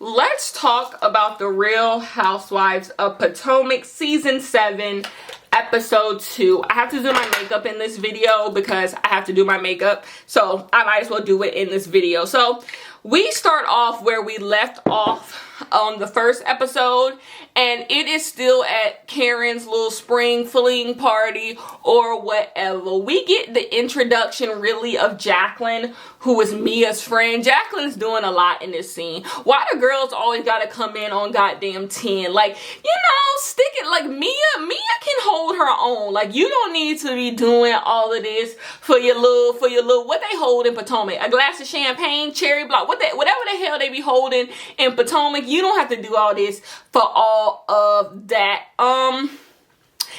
let's talk about the Real Housewives of Potomac season 7 episode 2. I have to do my makeup in this video because I have to do my makeup, so I might as well do it in this video. So we start off where we left off on the first episode, and it is still at Karen's little spring fling party or whatever. We get the introduction really of Jacqueline, who is Mia's friend. Jacqueline's doing a lot in this scene. Why the girls always gotta come in on goddamn 10? Like, you know, stick it. Like, Mia can hold her own. Like, you don't need to be doing all of this for your little, what they hold in Potomac? A glass of champagne, cherry block, whatever the hell they be holding in Potomac. You don't have to do all this for all of that.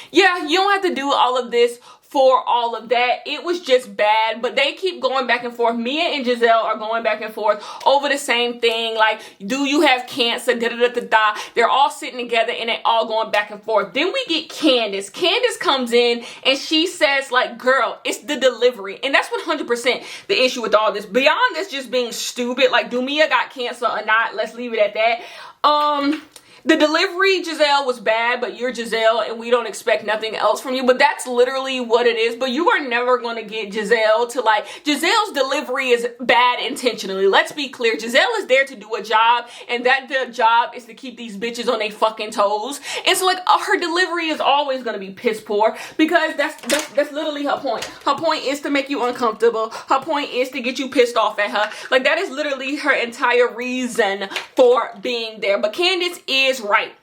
Yeah, you don't have to do all of this for all of that. It was just bad, but they keep going back and forth. Mia and Gizelle are going back and forth over the same thing. Like, do you have cancer? Da-da-da-da-da. They're all sitting together and they all going back and forth. Then we get Candace. Candace comes in and she says, like, girl, it's the delivery. And that's 100% the issue with all this. Beyond this just being stupid, like, do Mia got cancer or not? Let's leave it at that. The delivery, Gizelle, was bad, but you're Gizelle and we don't expect nothing else from you. But that's literally what it is. But you are never going to get Gizelle to, like, Gizelle's delivery is bad intentionally. Let's be clear. Gizelle is there to do a job, and that the job is to keep these bitches on their fucking toes. And so, like, her delivery is always going to be piss poor because that's literally her point. Her point is to make you uncomfortable. Her point is to get you pissed off at her. Like, that is literally her entire reason for being there. But Candace is right.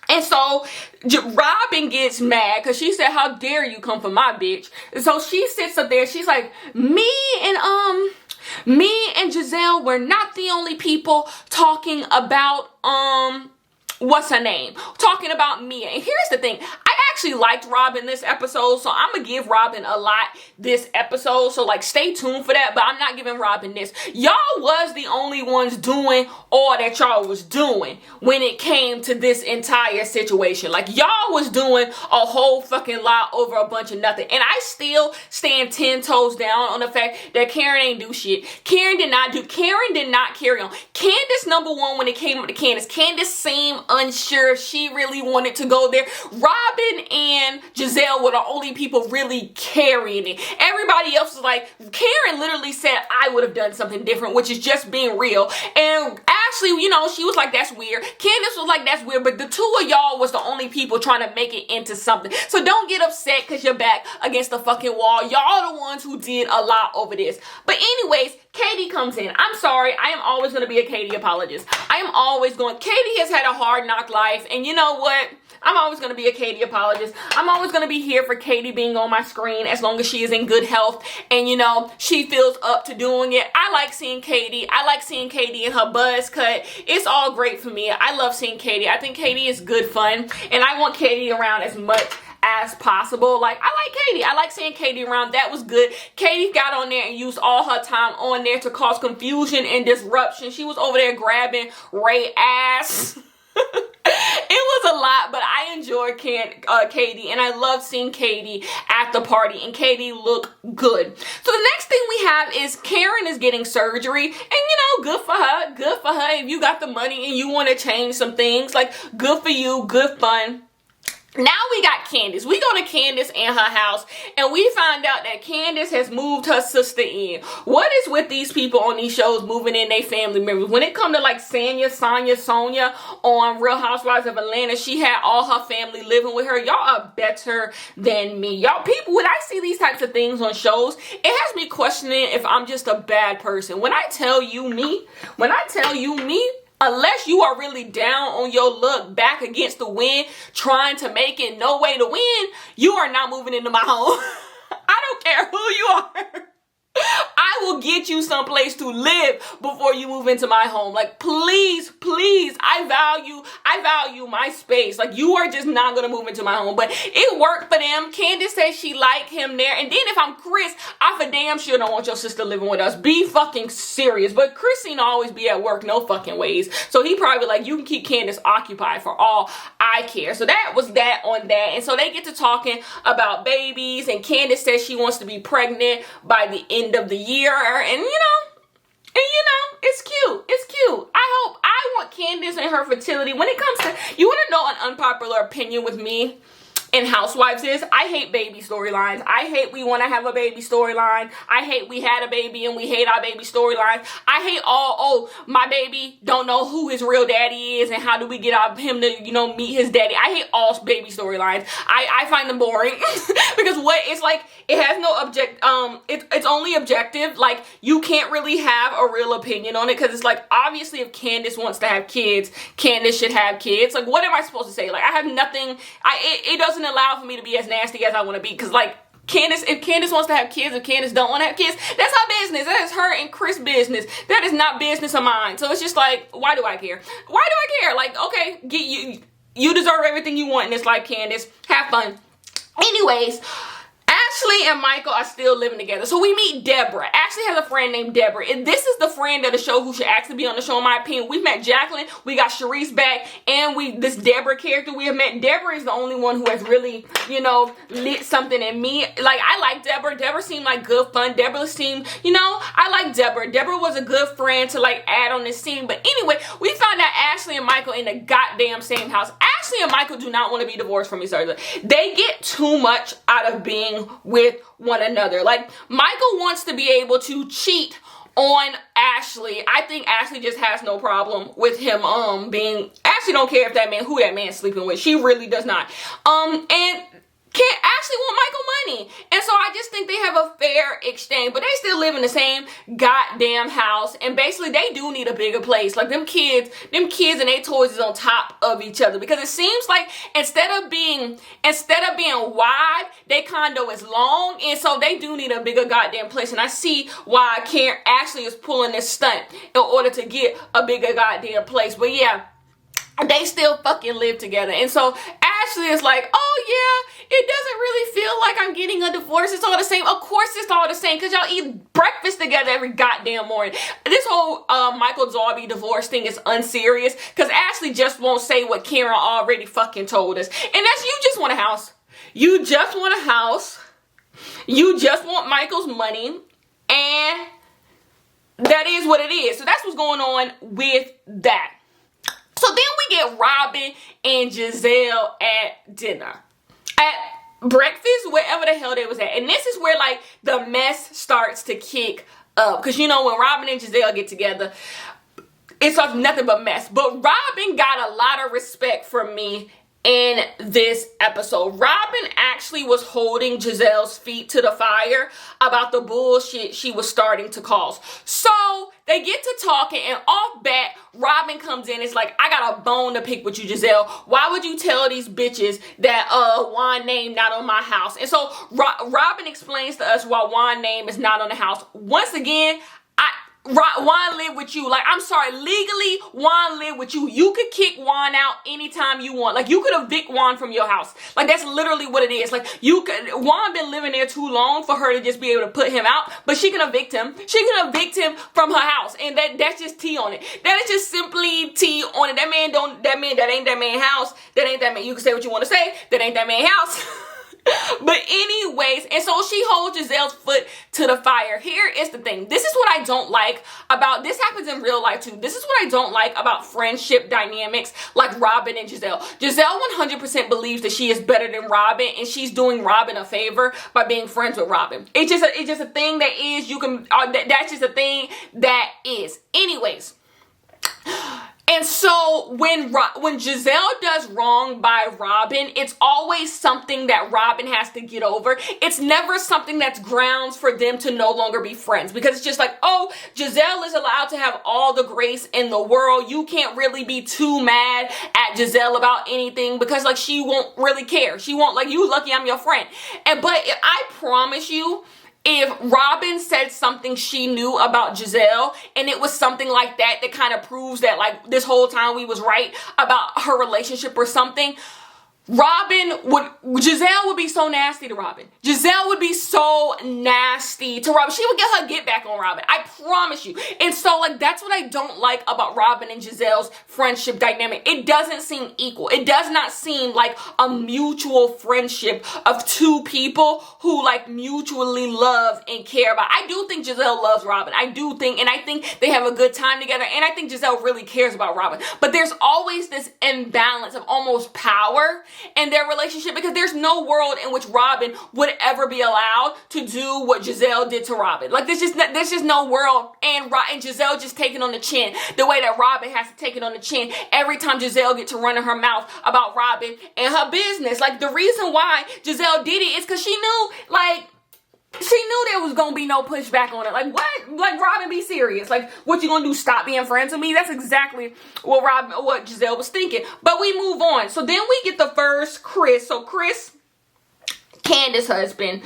And so Robyn gets mad because she said, how dare you come for my bitch? And so she sits up there. She's like, me and Gizelle were not the only people talking about what's her name? Talking about Mia. And here's the thing. I actually liked Robyn this episode, so I'm going to give Robyn a lot this episode. So, like, stay tuned for that, but I'm not giving Robyn this. Y'all was the only ones doing all that y'all was doing when it came to this entire situation. Like, y'all was doing a whole fucking lot over a bunch of nothing. And I still stand 10 toes down on the fact that Karen ain't do shit. Karen did not carry on. Candace, number one, when it came up to Candace. Candace seemed unsure if she really wanted to go there. Robyn and Gizelle were the only people really carrying it. Everybody else was like, Karen literally said, I would have done something different, which is just being real. And Ashley, you know, she was like, that's weird. Candace was like, that's weird. But the two of y'all was the only people trying to make it into something. So don't get upset because you're back against the fucking wall. Y'all the ones who did a lot over this. But anyways, Katie comes in. I'm sorry. I am always going to be a Katie apologist. I am always going. Katie has had a hard knock life. And you know what? I'm always going to be a Katie apologist. I'm always going to be here for Katie being on my screen as long as she is in good health and, you know, she feels up to doing it. I like seeing Katie. I like seeing Katie in her buzz cut. It's all great for me. I love seeing Katie. I think Katie is good fun, and I want Katie around as much as possible. Like, I like Katie. I like seeing Katie around. That was good. Katie got on there and used all her time on there to cause confusion and disruption. She was over there grabbing Ray's ass. It was a lot, but I enjoyed Katie, and I love seeing Katie at the party, and Katie looked good. So the next thing we have is Karen is getting surgery, and, you know, good for her. Good for her. If you got the money and you want to change some things, like, good for you. Good fun. Now we got Candace. We go to Candace and her house, and we find out that Candace has moved her sister in. What is with these people on these shows moving in their family members? When it come to, like, Sonia on Real Housewives of Atlanta, she had all her family living with her. Y'all are better than me. Y'all, people, when I see these types of things on shows, it has me questioning if I'm just a bad person. When I tell you me, unless you are really down on your luck, back against the wind, trying to make it no way to win, you are not moving into my home. I don't care who you are. I will get you someplace to live before you move into my home. Like, please, I value my space. Like, you are just not going to move into my home. But it worked for them. Candace says she liked him there. And then if I'm Chris, I for damn sure don't want your sister living with us. Be fucking serious. But Chris seemed to always be at work no fucking ways. So he probably like, you can keep Candace occupied for all I care. So that was that on that. And so they get to talking about babies. And Candace says she wants to be pregnant by the end of the year. And you know, it's cute. I Candace and her fertility, when it comes to, you want to know an unpopular opinion with me in Housewives is, I hate baby storylines. I hate we want to have a baby storyline. I hate we had a baby and we hate our baby storylines. I hate my baby don't know who his real daddy is and how do we get him to, you know, meet his daddy. I hate all baby storylines. I find them boring because it's like, it has no it's only objective. Like, you can't really have a real opinion on it because it's like, obviously if Candace wants to have kids, Candace should have kids. Like, what am I supposed to say? Like, I have nothing, it doesn't allow for me to be as nasty as I want to be, because like, if Candace wants to have kids, if Candace don't want to have kids, that's her business. That is her and Chris' business. That is not business of mine. So it's just like, why do I care? Why do I care? Like, okay, you deserve everything you want in this life, Candace. Have fun. Anyways, Ashley and Michael are still living together. So we meet Deborah. Ashley has a friend named Deborah. And this is the friend of the show who should actually be on the show, in my opinion. We've met Jacqueline. We got Sharice back. And this Deborah character we have met. Deborah is the only one who has really, you know, lit something in me. Like, I like Deborah. Deborah seemed like good fun. Deborah seemed, you know, I like Deborah. Deborah was a good friend to, like, add on this scene. But anyway, we found out Ashley and Michael in the goddamn same house. Ashley and Michael do not want to be divorced from each other. They get too much out of being with one another. Like, Michael wants to be able to cheat on Ashley. I think Ashley just has no problem with him Ashley don't care if who that man's sleeping with. She really does not. And can't Ashley want Michael money. And so I just think they have a fair exchange, but they still live in the same goddamn house. And basically they do need a bigger place. Like, them kids and their toys is on top of each other, because it seems like instead of being wide, their condo is long. And so they do need a bigger goddamn place. And I see why Ashley is pulling this stunt in order to get a bigger goddamn place. But yeah, they still fucking live together. And so Ashley is like, oh yeah, it doesn't really feel like I'm getting a divorce. It's all the same. Of course it's all the same, because y'all eat breakfast together every goddamn morning. This whole Michael Darby divorce thing is unserious, because Ashley just won't say what Karen already fucking told us. And that's, you just want a house. You just want a house. You just want Michael's money. And that is what it is. So that's what's going on with that. So then we get Robyn and Gizelle at dinner. At breakfast, wherever the hell they was at. And this is where, like, the mess starts to kick up. Because, you know, when Robyn and Gizelle get together, it's nothing but mess. But Robyn got a lot of respect from me in this episode. Robyn actually was holding Gizelle's feet to the fire about the bullshit she was starting to cause. So they get to talking, and off bat, Robyn comes in. It's like, I got a bone to pick with you, Gizelle. Why would you tell these bitches that Juan name not on my house? And so Robyn explains to us why Juan name is not on the house. Once again, Juan live with you. Like, I'm sorry, legally, Juan live with you. You could kick Juan out anytime you want. Like, you could evict Juan from your house. Like, that's literally what it is. Like, Juan been living there too long for her to just be able to put him out, but she can evict him. She can evict him from her house, and that's just T on it. That is just simply T on it. That ain't that man house. That ain't that man. You can say what you want to say. That ain't that man house. But anyways, and so she holds Gizelle's foot to the fire. Here is the thing. This is what I don't like about, this happens in real life too. This is what I don't like about friendship dynamics like Robyn and Gizelle. Gizelle 100% believes that she is better than Robyn, and she's doing Robyn a favor by being friends with Robyn. It's just a thing that is, that's just a thing that is. Anyways. And so when Gizelle does wrong by Robyn, it's always something that Robyn has to get over. It's never something that's grounds for them to no longer be friends, because it's just like, oh, Gizelle is allowed to have all the grace in the world. You can't really be too mad at Gizelle about anything, because like, she won't really care. She won't, like, you lucky I'm your friend. But I promise you, if Robyn said something she knew about Gizelle, and it was something like that kind of proves that, like, this whole time we was right about her relationship or something, Gizelle would be so nasty to Robyn. Gizelle would be so nasty to Robyn. She would get her get back on Robyn. I promise you. And so, like, that's what I don't like about Robyn and Gizelle's friendship dynamic. It doesn't seem equal. It does not seem like a mutual friendship of two people who, like, mutually love and care about. I do think Gizelle loves Robyn. I do think, and I think they have a good time together. And I think Gizelle really cares about Robyn. But there's always this imbalance of almost power in their relationship, because there's no world in which Robyn would ever be allowed to do what Gizelle did to Robyn. Like, there's just no world. And Gizelle just taking on the chin the way that Robyn has to take it on the chin every time Gizelle get to running her mouth about Robyn and her business. Like, the reason why Gizelle did it is because she knew there was gonna be no pushback on it. Like, what? Like, Robyn, be serious. Like, what you gonna do? Stop being friends with me? That's exactly what Gizelle was thinking. But we move on. So then we get the first Chris. So Chris, Candace's husband,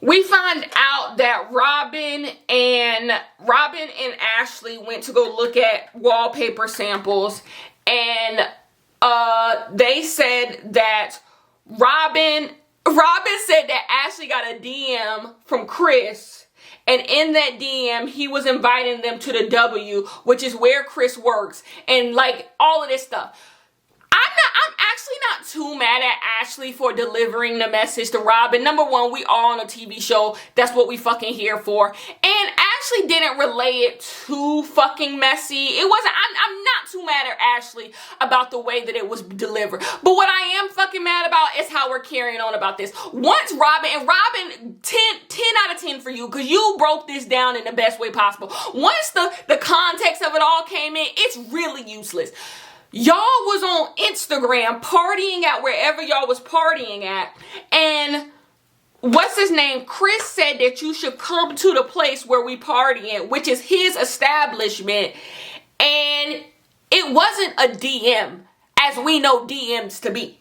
we find out that Robyn and Ashley went to go look at wallpaper samples, and they said that Robyn said that Ashley got a DM from Chris, and in that DM, he was inviting them to the W, which is where Chris works, and like all of this stuff. I'm actually not too mad at Ashley for delivering the message to Robyn. Number one, we are on a TV show. That's what we fucking here for. And Ashley didn't relay it too fucking messy. It wasn't, I'm not too mad at Ashley about the way that it was delivered. But what I am fucking mad about is how we're carrying on about this. Once Robyn, 10 out of 10 for you, because you broke this down in the best way possible. Once the context of it all came in, it's really useless. Y'all was on Instagram partying at wherever y'all was partying at, and what's his name? Chris said that you should come to the place where we partying, which is his establishment, and it wasn't a DM as we know DMs to be.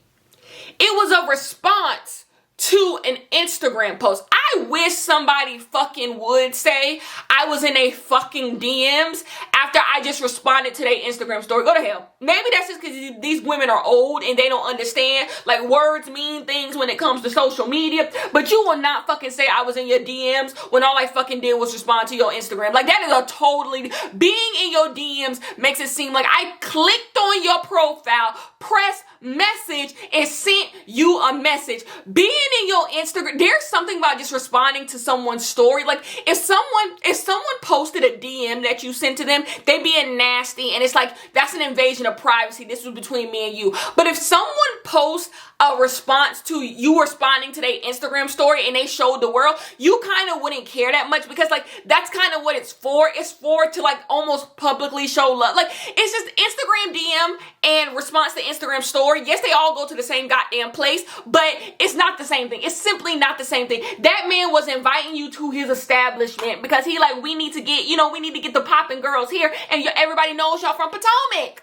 It was a response to an Instagram post. I wish somebody fucking would say I was in a fucking DMs after I just responded to their Instagram story. Go to hell. Maybe that's just because these women are old and they don't understand. Like, words mean things when it comes to social media. But you will not fucking say I was in your DMs when all I fucking did was respond to your Instagram. Like, that is a totally... Being in your DMs makes it seem like I clicked on your profile, pressed message, and sent you a message. Being in your Instagram, there's something about just responding to someone's story. Like, if someone posted a DM that you sent to them, they being nasty, and it's like, that's an invasion of privacy. This was between me and you. But if someone posts a response to you responding to their Instagram story and they showed the world, you kind of wouldn't care that much, because like, that's kind of what it's for. It's for to like almost publicly show love. Like, it's just Instagram DM and response to Instagram story. Yes, they all go to the same goddamn place, but it's not the same thing. It's simply not the same thing. That man was inviting you to his establishment because he like, we need to get the popping girls here, and everybody knows y'all from Potomac.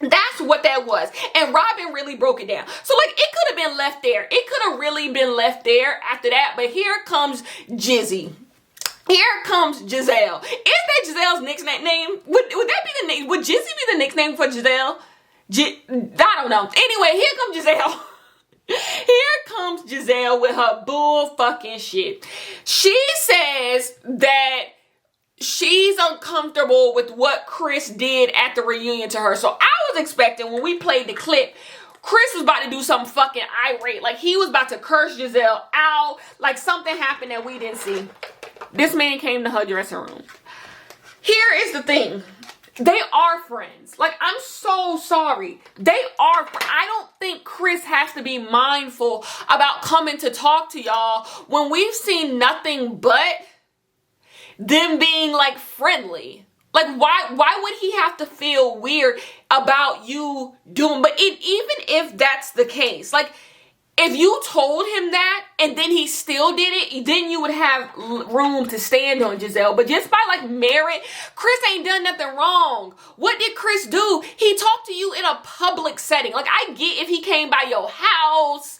That's what that was. And Robyn really broke it down. So like, it could have been left there. It could have really been left there after that. But here comes Jizzy. Here comes Gizelle. Is that Giselle's nickname? Would that be the name? Would Jizzy be the nickname for Gizelle? I don't know. Anyway, here comes Gizelle. Here comes Gizelle with her bull fucking shit. She says that she's uncomfortable with what Chris did at the reunion to her. So I was expecting, when we played the clip, Chris was about to do something fucking irate. Like, he was about to curse Gizelle out. Like, something happened that we didn't see. This man came to her dressing room. Here is the thing. They are friends. Like, I'm so sorry. They are. I don't think Chris has to be mindful about coming to talk to y'all when we've seen nothing but them being like friendly. Like, why would he have to feel weird about you doing? But even if that's the case, like, if you told him that and then he still did it, then you would have room to stand on Gizelle. But just by like merit, Chris ain't done nothing wrong. What did Chris do? He talked to you in a public setting. Like, I get if he came by your house,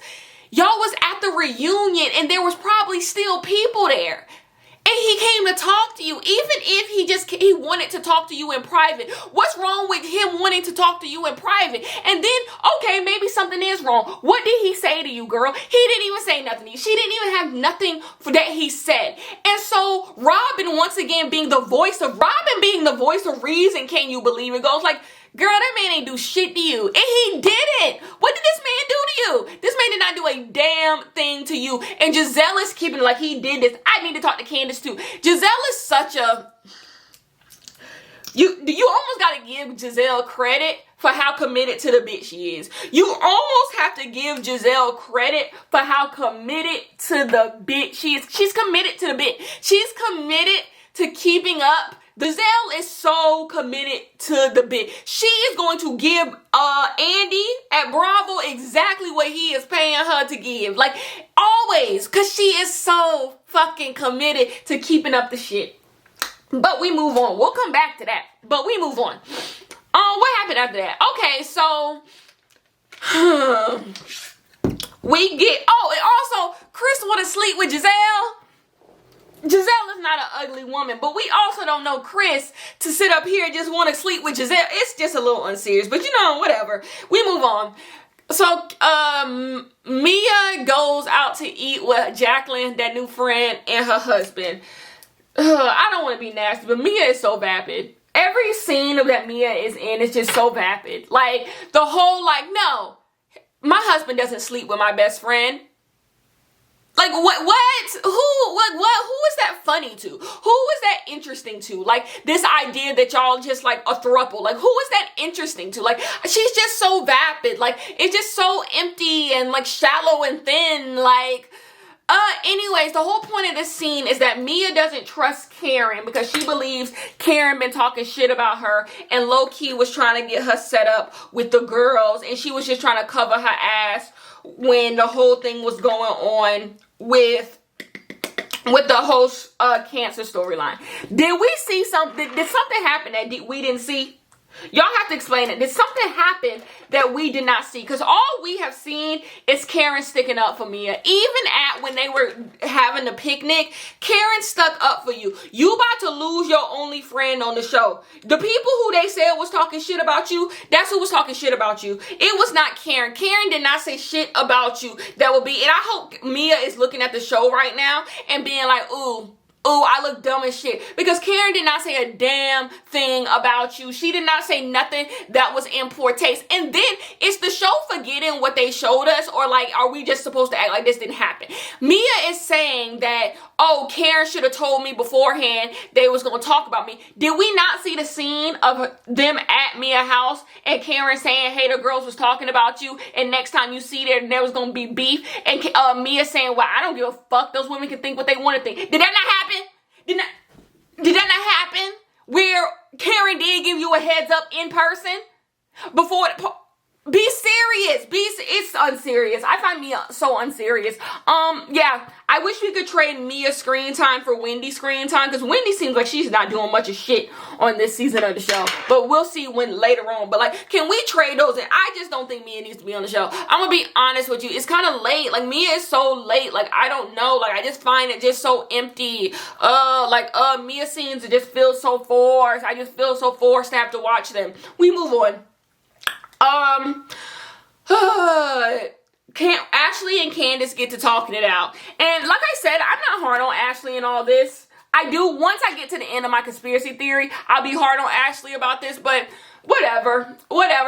y'all was at the reunion and there was probably still people there. And he came to talk to you, even if he wanted to talk to you in private. What's wrong with him wanting to talk to you in private? And then, okay, maybe something is wrong. What did he say to you, girl? He didn't even say nothing to you. She didn't even have nothing for that he said. And so Robyn, once again, being the voice of reason, can you believe it? Goes like, girl, that man ain't do shit to you. And he didn't. What did this man do to you? This man did not do a damn thing to you. And Gizelle is keeping it like he did this. I need to talk to Candace too. Gizelle is such a... You almost got to give Gizelle credit for how committed to the bitch she is. You almost have to give Gizelle credit for how committed to the bitch she is. She's committed to the bitch. She's committed to keeping up. Gizelle is so committed to the bit. She is going to give Andy at Bravo exactly what he is paying her to give. Like, always. Because she is so fucking committed to keeping up the shit. But we move on. We'll come back to that. But we move on. What happened after that? Okay, so... we get... Oh, and also, Chris want to sleep with Gizelle. Giselle is not an ugly woman, but we also don't know Chris to sit up here and just want to sleep with Giselle. It's just a little unserious, but you know, whatever. We move on. So, Mia goes out to eat with Jacqueline, that new friend, and her husband. I don't want to be nasty, but Mia is so vapid. Every scene that Mia is in is just so vapid. Like, the whole, like, no, my husband doesn't sleep with my best friend. Like, what? Who is that funny to? Who is that interesting to? Like, this idea that y'all just like a throuple. Like, who is that interesting to? Like, she's just so vapid. Like, it's just so empty and like shallow and thin. Like, anyways, the whole point of this scene is that Mia doesn't trust Karen because she believes Karen been talking shit about her and low-key was trying to get her set up with the girls, and she was just trying to cover her ass when the whole thing was going on with the whole cancer storyline. Did we see something? Did something happen that we didn't see? Y'all have to explain it. Did something happen that we did not see? Because all we have seen is Karen sticking up for Mia. Even at when they were having the picnic, Karen stuck up for you. You about to lose your only friend on the show. The people who they said was talking shit about you, that's who was talking shit about you. It was not Karen. Karen did not say shit about you. That would be, and I hope Mia is looking at the show right now and being like, ooh, I look dumb as shit. Because Karen did not say a damn thing about you. She did not say nothing that was in poor taste. And then, is the show forgetting what they showed us? Or like, are we just supposed to act like this didn't happen? Mia is saying that, oh, Karen should have told me beforehand they was going to talk about me. Did we not see the scene of them at Mia's house and Karen saying, hey, the girls was talking about you, and next time you see there was going to be beef, and Mia saying, well, I don't give a fuck, those women can think what they want to think. Did that not happen? Did that not happen? Where Karen did give you a heads up in person before be serious. It's unserious. I find Mia so unserious. Yeah, I wish we could trade Mia screen time for Wendy screen time, because Wendy seems like she's not doing much of shit on this season of the show. But we'll see when later on. But like, can we trade those? And I just don't think Mia needs to be on the show. I'm gonna be honest with you. It's kind of late. Like, Mia is so late. Like, I don't know. Like, I just find it just so empty. Mia scenes just feel so forced. I just feel so forced to have to watch them. We move on. Ashley and Candace get to talking it out. And like I said, I'm not hard on Ashley and all this. I do, once I get to the end of my conspiracy theory, I'll be hard on Ashley about this, but whatever.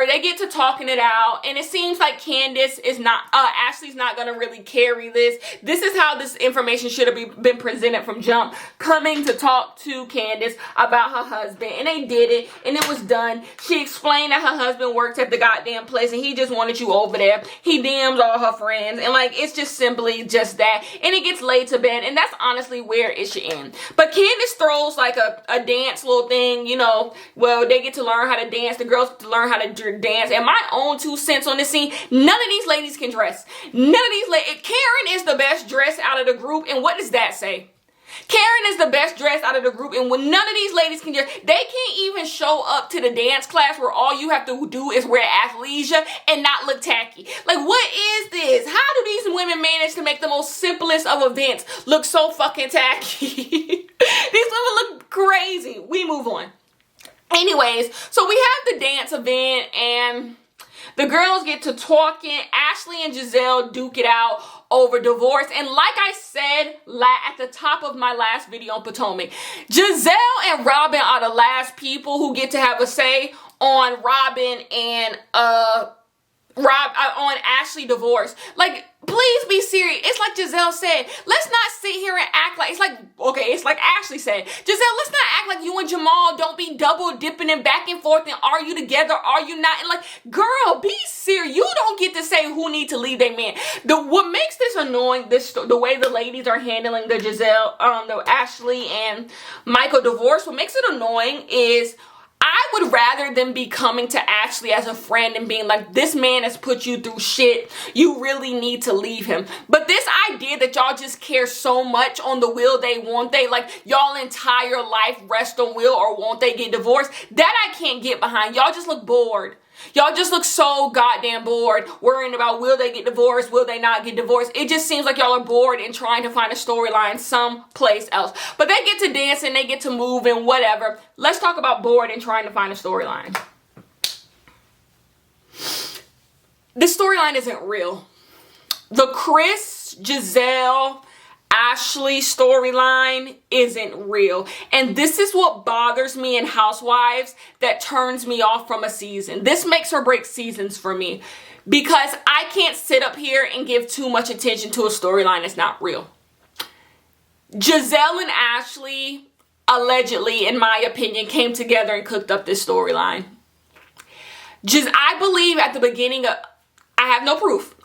They get to talking it out, and it seems like Candace is not, Ashley's not gonna really carry this. This is how this information should have been presented from jump, coming to talk to Candace about her husband, and they did it, and it was done. She explained that her husband works at the goddamn place, and he just wanted you over there. He DMs all her friends, and like, it's just simply just that, and it gets laid to bed, and that's honestly where it should end. But Candace throws like a dance little thing, you know, well, they get to learn how to dance. The girls get to learn how to dance. And my own 2 cents on this scene, none of these ladies can dress. None of these ladies. Karen is the best dressed out of the group. And what does that say? Karen is the best dressed out of the group, and when none of these ladies can dress, they can't even show up to the dance class where all you have to do is wear athleisure and not look tacky. Like, what is this? How do these women manage to make the most simplest of events look so fucking tacky? These women look crazy. We move on. Anyways, so we have the dance event, and the girls get to talking. Ashley and Gizelle duke it out over divorce. And like I said at the top of my last video on Potomac, Giselle and Robyn are the last people who get to have a say on Robyn and on Ashley divorce. Like, please be serious. It's like Gizelle said, let's not sit here and act like, it's like Ashley said, Gizelle, let's not act like you and Jamal don't be double dipping and back and forth and are you together, are you not? And like, girl, be serious. You don't get to say who need to leave their man. What makes this annoying, the way the ladies are handling the the Ashley and Michael divorce, what makes it annoying is I would rather them be coming to Ashley as a friend and being like, this man has put you through shit. You really need to leave him. But this idea that y'all just care so much on the will they won't they, like y'all entire life rest on will or won't they get divorced, that I can't get behind. Y'all just look bored. Y'all just look so goddamn bored worrying about will they get divorced, will they not get divorced. It just seems like y'all are bored and trying to find a storyline someplace else. But they get to dance and they get to move and whatever. Let's talk about bored and trying to find a storyline. This storyline isn't real. The Chris, Gizelle, Ashley storyline isn't real. And this is what bothers me in Housewives that turns me off from a season. This makes or breaks seasons for me because I can't sit up here and give too much attention to a storyline that's not real. Gizelle and Ashley allegedly, in my opinion, came together and cooked up this storyline. I believe at the beginning of, I have no proof.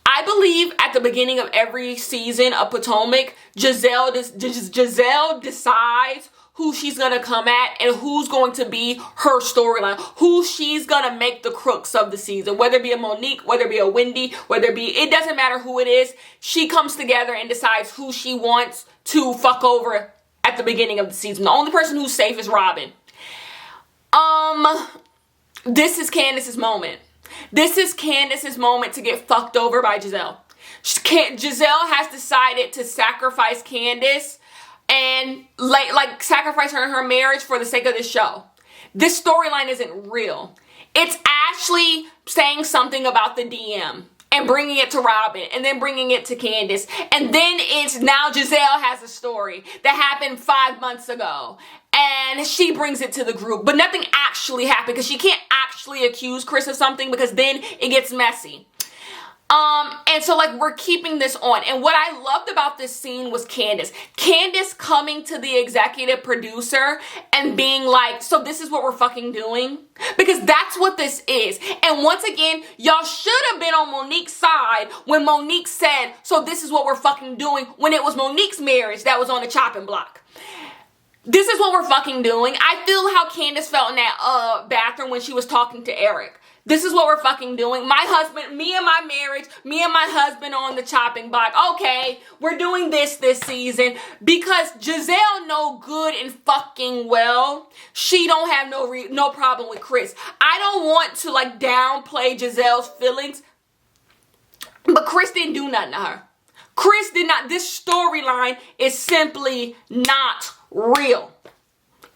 I believe at the beginning of every season of Potomac, Gizelle decides who she's going to come at and who's going to be her storyline, who she's going to make the crooks of the season, whether it be a Monique, whether it be a Wendy, whether it be, it doesn't matter who it is. She comes together and decides who she wants to fuck over at the beginning of the season. The only person who's safe is Robyn. This is Candace's moment. This is Candace's moment to get fucked over by Gizelle. Gizelle has decided to sacrifice Candace and like sacrifice her in her marriage for the sake of this show. This storyline isn't real. It's Ashley saying something about the DM and bringing it to Robyn and then bringing it to Candace. And then it's now Gizelle has a story that happened 5 months ago. And she brings it to the group. But nothing actually happened because she can't actually accuse Chris of something because then it gets messy. And so like we're keeping this on. And what I loved about this scene was Candace. Candace coming to the executive producer and being like, so this is what we're fucking doing? Because that's what this is. And once again, y'all should have been on Monique's side when Monique said, so this is what we're fucking doing, when it was Monique's marriage that was on the chopping block. This is what we're fucking doing. I feel how Candace felt in that bathroom when she was talking to Eric. This is what we're fucking doing. My husband, me and my marriage, me and my husband on the chopping block. Okay, we're doing this season because Gizelle know good and fucking well she don't have no problem with Chris. I don't want to like downplay Giselle's feelings, but Chris didn't do nothing to her. Chris did not. This storyline is simply not real.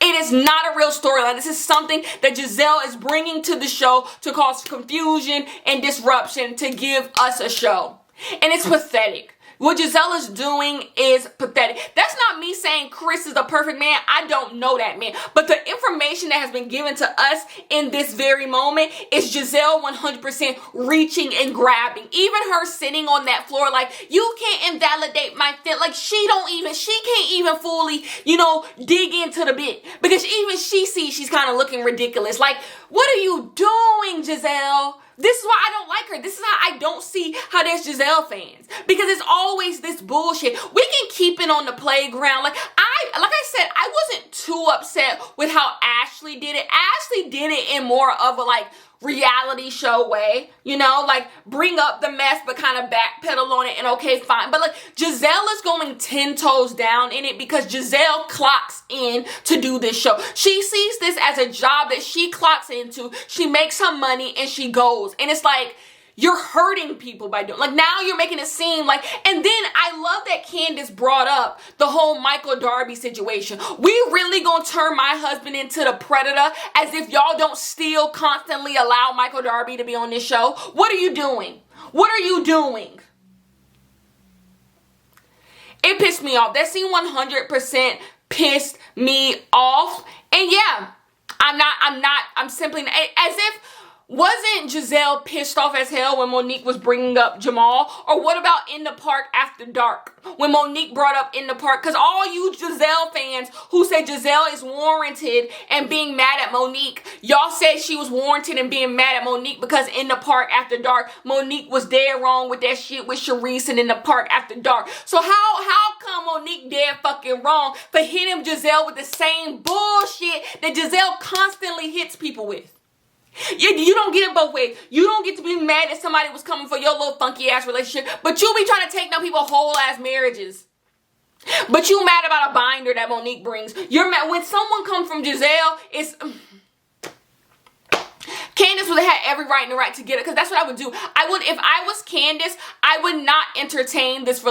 It is not a real storyline. This is something that Gizelle is bringing to the show to cause confusion and disruption to give us a show. And it's pathetic. What Gizelle is doing is pathetic. That's not me saying Chris is a perfect man. I don't know that man. But the information that has been given to us in this very moment is Gizelle 100% reaching and grabbing. Even her sitting on that floor like, you can't invalidate my fit. Like she can't even fully, dig into the bit. Because even she sees she's kind of looking ridiculous. Like, what are you doing, Gizelle? This is why I don't like her. This is how I don't see how there's Giselle fans. Because it's always this bullshit. We can keep it on the playground. Like I said, I wasn't too upset with how Ashley did it. Ashley did it in more of a like, reality show way, you know, like bring up the mess but kind of backpedal on it and okay, fine. But like Gizelle is going 10 toes down in it because Gizelle clocks in to do this show. She sees this as a job that she clocks into. She makes her money and she goes. And it's like, you're hurting people by doing, like now you're making it seem like, and then I love that Candace brought up the whole Michael Darby situation. We really gonna turn my husband into the predator as if y'all don't still constantly allow Michael Darby to be on this show? What are you doing? What are you doing? It pissed me off. That scene 100% pissed me off. And yeah, I'm simply, as if, wasn't Gizelle pissed off as hell when Monique was bringing up Jamal? Or what about In the Park After Dark? When Monique brought up In the Park? Because all you Gizelle fans who say Gizelle is warranted and being mad at Monique, y'all said she was warranted and being mad at Monique because In the Park After Dark, Monique was dead wrong with that shit with Sharice and In the Park After Dark. So how come Monique dead fucking wrong for hitting Gizelle with the same bullshit that Gizelle constantly hits people with? You don't get it both ways. You don't get to be mad that somebody was coming for your little funky ass relationship, but you be trying to take down people's whole ass marriages. But you mad about a binder that Monique brings. You're mad when someone comes from Gizelle. It's Candace would have had every right and the right to get it, because that's what I would do. If I was Candace, I would not entertain this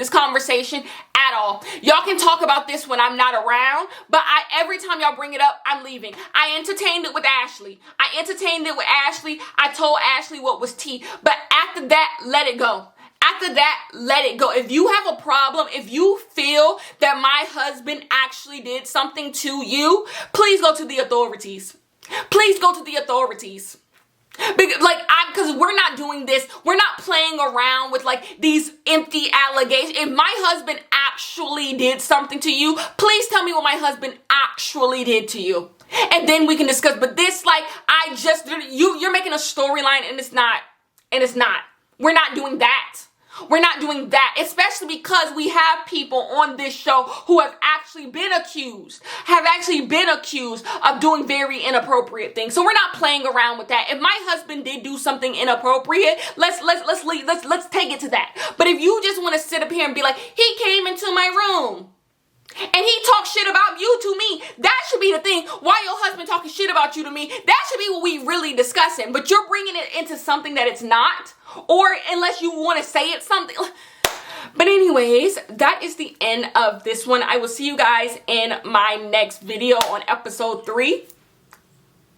conversation at all. Y'all can talk about this when I'm not around, but every time y'all bring it up, I'm leaving. I entertained it with Ashley. I told Ashley what was tea, but after that, let it go. After that, let it go. If you have a problem, if you feel that my husband actually did something to you, please go to the authorities. Please go to the authorities. Because we're not doing this. We're not playing around with like these empty allegations. If my husband actually did something to you, please tell me what my husband actually did to you. And then we can discuss. But this, you're making a storyline and it's not. We're not doing that. We're not doing that, especially because we have people on this show who have actually been accused of doing very inappropriate things. So we're not playing around with that. If my husband did do something inappropriate, let's take it to that. But if you just want to sit up here and be like, he came into my room and he talked shit about you to me, that should be the thing. Why your husband talking shit about you to me? That should be what we really discussing. But you're bringing it into something that it's not. Or unless you want to say it's something. But anyways, that is the end of this one. I will see you guys in my next video on episode 3.